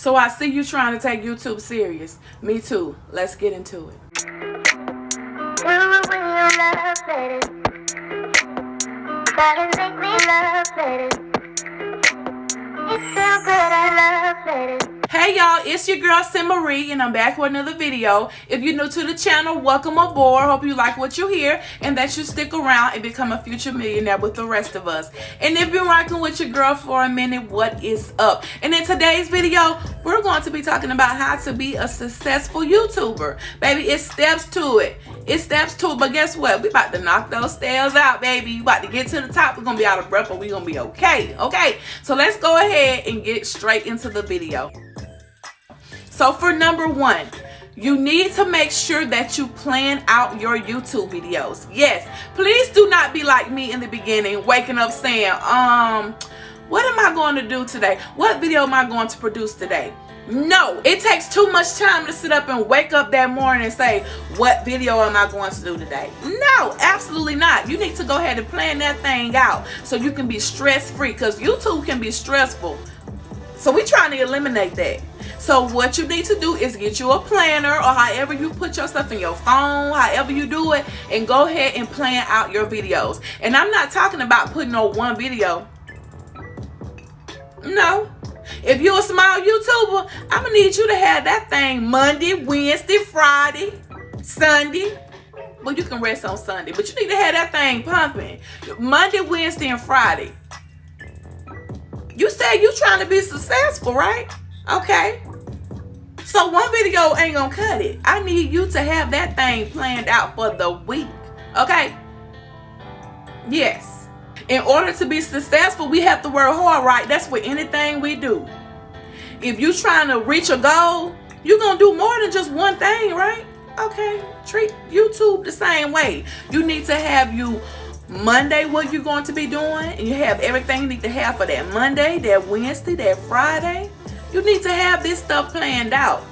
So I see you trying to take YouTube serious. Me too. Let's get into it. Hey y'all, it's your girl Simarie and I'm back with another video. If you're new to the channel, welcome aboard. Hope you like what you hear and that you stick around and become a future millionaire with the rest of us. And if you're rocking with your girl for a minute, what is up? And in today's video, we're going to be talking about how to be a successful YouTuber. Baby, it's steps to it. It's steps to it, but guess what? We about to knock those stairs out, baby. You about to get to the top. We're going to be out of breath, but we're going to be okay. Okay, so let's go ahead and get straight into the video. So for number one, you need to make sure that you plan out your YouTube videos. Yes, please do not be like me in the beginning, waking up saying, what am I going to do today? What video am I going to produce today? No, it takes too much time to sit up and wake up that morning and say, what video am I going to do today? No, absolutely not. You need to go ahead and plan that thing out so you can be stress-free, because YouTube can be stressful. So we're trying to eliminate that. So what you need to do is get you a planner, or however you put your stuff in your phone, however you do it, and go ahead and plan out your videos. And I'm not talking about putting on one video. No. If you're a small YouTuber, I'm going to need you to have that thing Monday, Wednesday, Friday, Sunday. Well, you can rest on Sunday, but you need to have that thing pumping. Monday, Wednesday, and Friday. You said you're trying to be successful, right? Okay. So one video ain't gonna cut it. I need you to have that thing planned out for the week. Okay? Yes. In order to be successful, we have to work hard, right? That's with anything we do. If you're trying to reach a goal, you're gonna do more than just one thing, right? Okay. Treat YouTube the same way. You need to have you Monday what you're going to be doing, and you have everything you need to have for that Monday, that Wednesday, that Friday. You need to have this stuff planned out.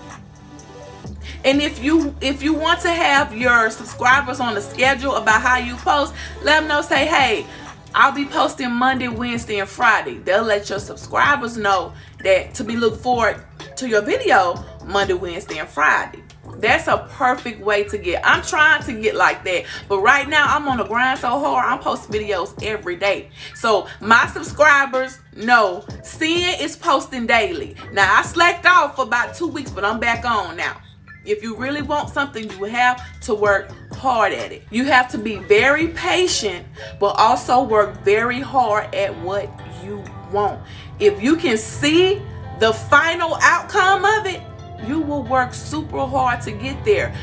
And if you want to have your subscribers on the schedule about how you post, let them know, say, hey, I'll be posting Monday, Wednesday, and Friday. They'll let your subscribers know that to be look forward to your video Monday, Wednesday, and Friday. That's a perfect way to get. I'm trying to get like that, but right now I'm on the grind so hard. I'm posting videos every day, so my subscribers know Sin is posting daily. Now I slacked off for about 2 weeks, but I'm back on now. If you really want something, you have to work hard at it. You have to be very patient, but also work very hard at what you want. If you can see the final outcome of it, you will work super hard to get there.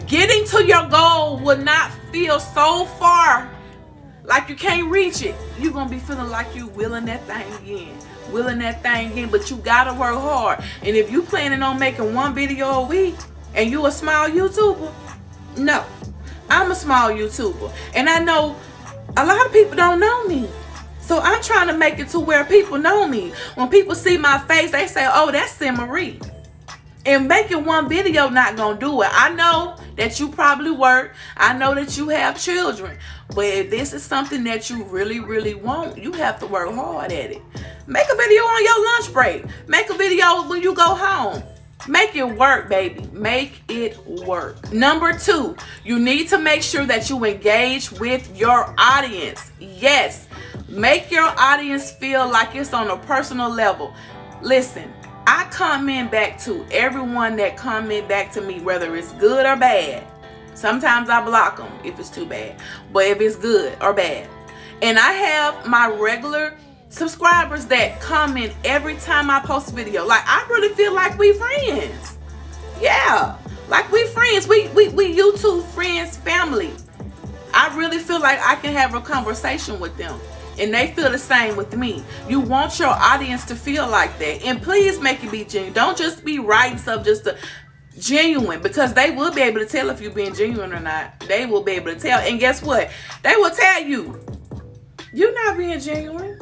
Getting to your goal will not feel so far like you can't reach it. You're going to be feeling like you willing that thing in. But you got to work hard. And if you planning on making one video a week and you a small YouTuber, no. I'm a small YouTuber. And I know a lot of people don't know me. So I'm trying to make it to where people know me. When people see my face, they say, oh, that's Simarie. And making one video not gonna do it. I know that you probably work. I know that you have children. But if this is something that you really, really want, you have to work hard at it. Make a video on your lunch break. Make a video when you go home. Make it work, baby. Make it work. Number two, you need to make sure that you engage with your audience. Yes. Make your audience feel like it's on a personal level. Listen. I comment back to everyone that comment back to me, whether it's good or bad. Sometimes I block them if it's too bad, but if it's good or bad. And I have my regular subscribers that comment every time I post a video. Like, I really feel like we friends. Yeah, like we friends. We YouTube friends, family. I really feel like I can have a conversation with them. And they feel the same with me. You want your audience to feel like that. And please make it be genuine. Don't just be writing stuff just to genuine, because they will be able to tell if you're being genuine or not. They will be able to tell. And guess what? They will tell you, you're not being genuine.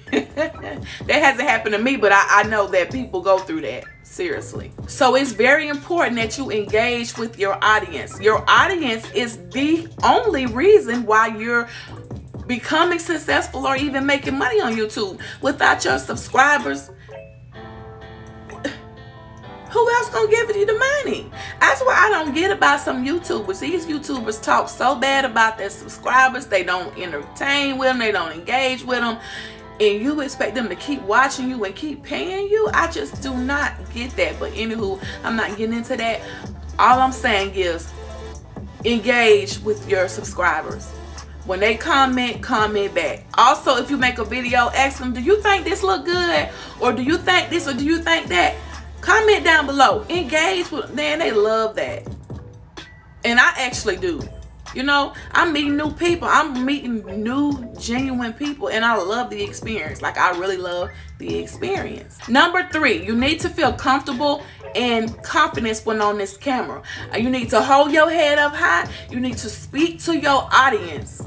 That hasn't happened to me, but I know that people go through that. Seriously. So it's very important that you engage with your audience. Your audience is the only reason why you're becoming successful or even making money on YouTube. Without your subscribers, who else gonna give you the money? That's what I don't get about some YouTubers. These YouTubers talk so bad about their subscribers. They don't entertain with them. They don't engage with them. And you expect them to keep watching you and keep paying you? I just do not get that. But anywho, I'm not getting into that. All I'm saying is engage with your subscribers. When they comment back. Also, if you make a video, ask them, do you think this look good? Or do you think this, or do you think that? Comment down below. Engage with them. Man, they love that. And I actually do. You know, I'm meeting new people. I'm meeting new, genuine people. And I love the experience. Like, I really love the experience. Number 3, you need to feel comfortable and confidence when on this camera. You need to hold your head up high. You need to speak to your audience.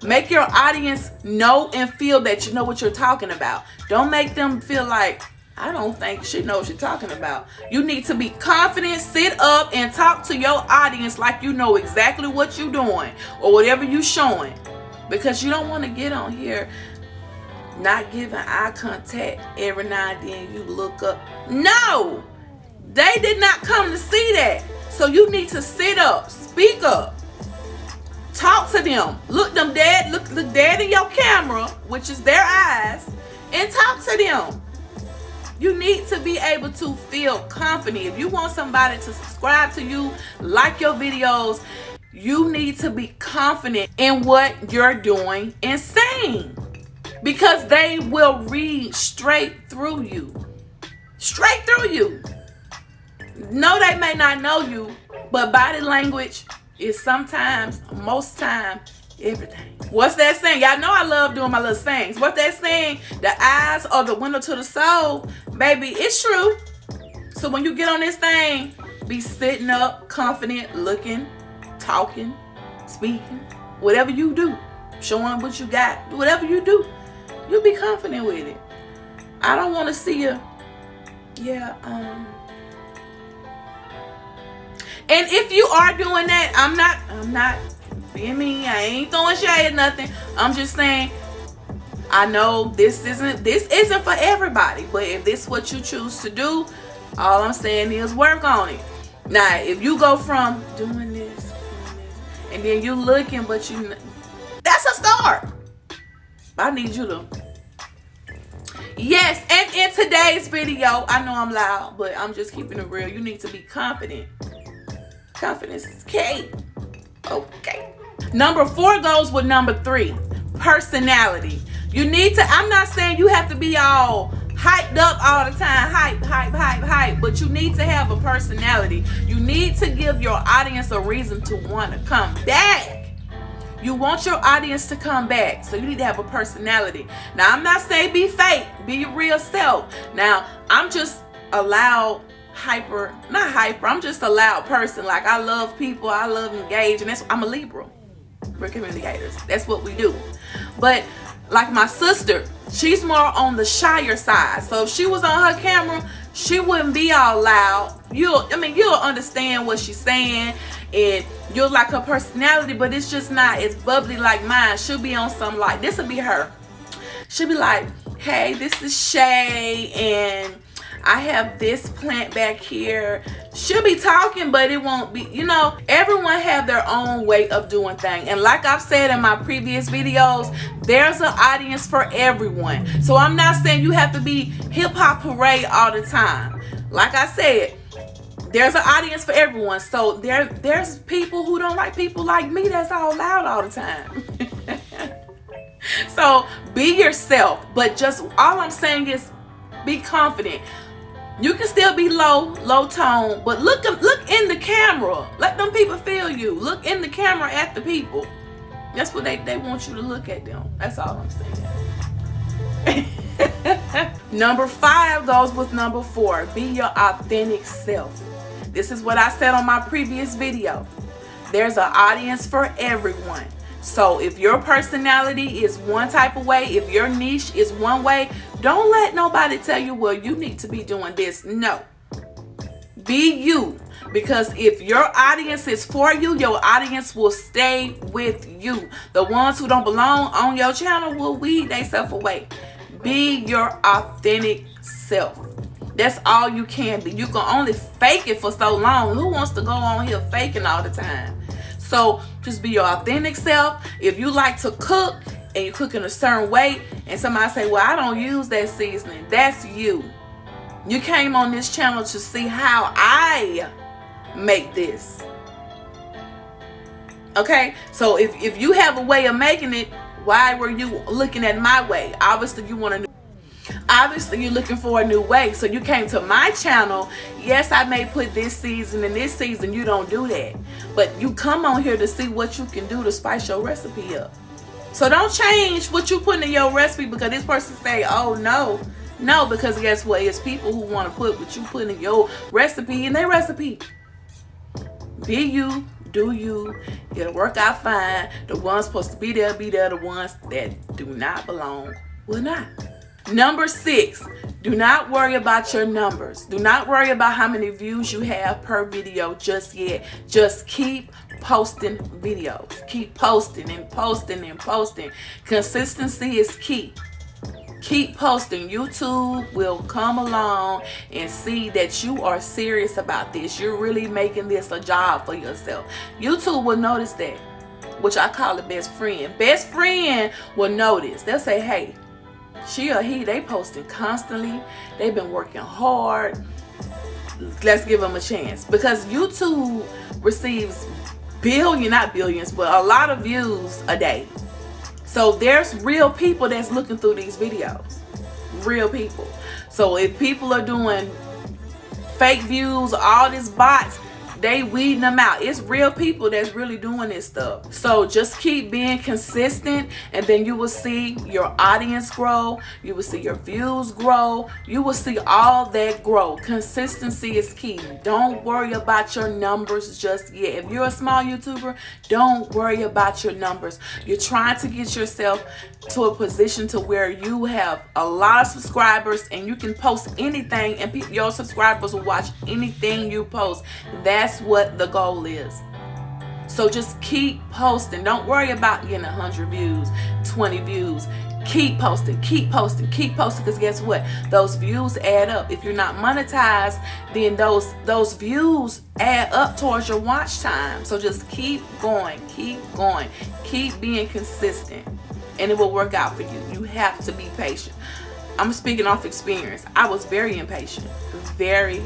Make your audience know and feel that you know what you're talking about. Don't make them feel like, I don't think she knows what she's talking about. You need to be confident, sit up and talk to your audience like you know exactly what you're doing or whatever you're showing. Because you don't want to get on here not giving eye contact every now and then you look up. No! They did not come to see that. So you need to sit up, speak up. Talk to them. Look them dead. Look dead in your camera, which is their eyes, and talk to them. You need to be able to feel confident. If you want somebody to subscribe to you, like your videos, you need to be confident in what you're doing and saying. Because they will read straight through you. Straight through you. No, they may not know you, but body language is sometimes, most time, everything. What's that saying? Y'all know I love doing my little sayings. What's that saying? The eyes are the window to the soul. Baby, it's true. So when you get on this thing, be sitting up, confident, looking, talking, speaking, whatever you do, showing what you got, whatever you do, you'll be confident with it. I don't want to see you. And if you are doing that, I'm not being mean. I ain't throwing shade or nothing. I'm just saying, I know this isn't for everybody, but if this is what you choose to do, all I'm saying is work on it. Now, if you go from doing this, and then you looking, but that's a start. I need you to. Yes, and in today's video, I know I'm loud, but I'm just keeping it real. You need to be confident. Confidence is key. Okay. Number 4 goes with number 3. Personality. You need to, I'm not saying you have to be all hyped up all the time. Hype. But you need to have a personality. You need to give your audience a reason to want to come back. You want your audience to come back. So you need to have a personality. Now, I'm not saying be fake. Be your real self. Now, I'm just a loud, I'm just a loud person. Like, I love people. I love engaging. I'm a Libra. We're communicators. That's what we do. But like my sister, she's more on the shyer side. So if she was on her camera, she wouldn't be all loud. You'll understand what she's saying, and you'll like her personality, but it's just not as bubbly like mine. She'll be on some, like, this will be her. She'll be like, hey, this is Shay, and I have this plant back here. She'll be talking, but it won't be, everyone have their own way of doing things. And like I've said in my previous videos, there's an audience for everyone. So I'm not saying you have to be hip hop parade all the time. Like I said, there's an audience for everyone. So there's people who don't like people like me that's all loud all the time. So be yourself, but just all I'm saying is be confident. You can still be low tone, but look in the camera. Let them people feel you. Look in the camera at the people. That's what they want you to look at them. That's all I'm saying. Number 5 goes with number 4. Be your authentic self. This is what I said on my previous video. There's an audience for everyone. So if your personality is one type of way, if your niche is one way, don't let nobody tell you, well, you need to be doing this. No. Be you. Because if your audience is for you, your audience will stay with you. The ones who don't belong on your channel will weed themselves away. Be your authentic self. That's all you can be. You can only fake it for so long. Who wants to go on here faking all the time? So just be your authentic self. If you like to cook and you cook in a certain way and somebody say, well, I don't use that seasoning, that's you. You came on this channel to see how I make this. Okay, so if you have a way of making it, why were you looking at my way? Obviously you want to. Obviously you're looking for a new way. So you came to my channel. Yes, I may put this season and this season. You don't do that. But you come on here to see what you can do to spice your recipe up. So don't change what you put in your recipe because this person say, oh no. No, because guess what? It's people who want to put what you put in your recipe in their recipe. Be you. Do you. It'll work out fine. The ones supposed to be there, be there. The ones that do not belong will not. Number 6, do not worry about your numbers. Do not worry about how many views you have per video just yet. Just keep posting videos. Keep posting and posting and posting. Consistency is key. Keep posting. YouTube will come along and see that you are serious about this. You're really making this a job for yourself. YouTube will notice that, which I call it best friend. Best friend will notice. They'll say, hey, she or he, they posting constantly. They've been working hard. Let's give them a chance. Because YouTube receives not billions, but a lot of views a day. So there's real people that's looking through these videos. Real people. So if people are doing fake views, all these bots, they weeding them out. It's real people that's really doing this stuff. So just keep being consistent and then you will see your audience grow. You will see your views grow. You will see all that grow. Consistency is key. Don't worry about your numbers just yet. If you're a small YouTuber, don't worry about your numbers. You're trying to get yourself to a position to where you have a lot of subscribers and you can post anything and your subscribers will watch anything you post. That's what the goal is. So just keep posting. Don't worry about getting 100 views, 20 views. Keep posting, keep posting, keep posting, because guess what? Those views add up. If you're not monetized, then those views add up towards your watch time. So just keep going, keep being consistent, and it will work out for you. You have to be patient. I'm speaking off experience. I was very impatient, very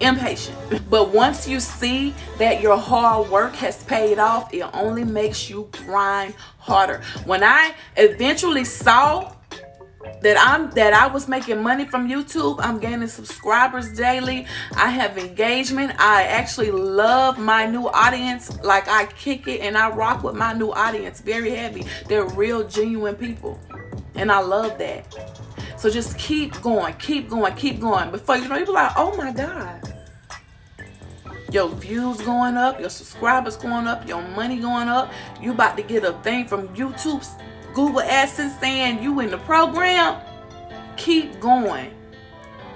impatient. But once you see that your hard work has paid off, it only makes you grind harder. When I eventually saw that I was making money from YouTube, I'm gaining subscribers daily, I have engagement, I actually love my new audience. Like, I kick it and I rock with my new audience very heavy. They're real genuine people and I love that. So just keep going. Before you know, you'll be like, oh my God. Your views going up, your subscribers going up, your money going up. You about to get a thing from YouTube's Google AdSense saying you in the program. Keep going.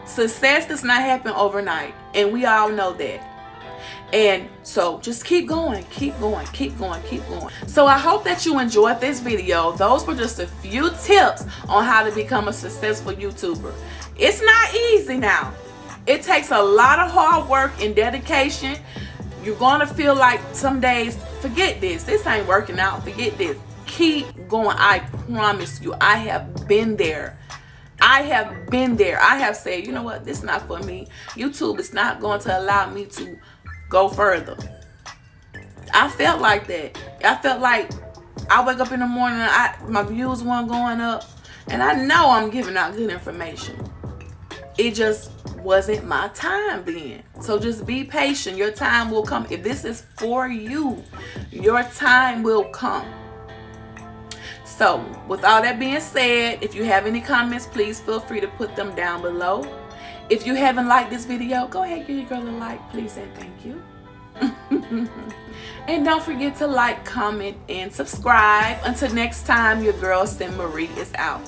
Success does not happen overnight, and we all know that. And so just keep going. So I hope that you enjoyed this video. Those were just a few tips on how to become a successful YouTuber. It's not easy now. It takes a lot of hard work and dedication. You're going to feel like some days, forget this ain't working out, forget this. Keep going. I promise you, I have been there. I have said, you know what, this is not for me. YouTube is not going to allow me to go further. I felt like that. I felt like I wake up in the morning and my views weren't going up, and I know I'm giving out good information. It just wasn't my time then. So just be patient. Your time will come. If this is for you, your time will come. So with all that being said, if you have any comments, please feel free to put them down below. If you haven't liked this video, go ahead, give your girl a like, please, and thank you. And don't forget to like, comment, and subscribe. Until next time, your girl Sin Marie is out.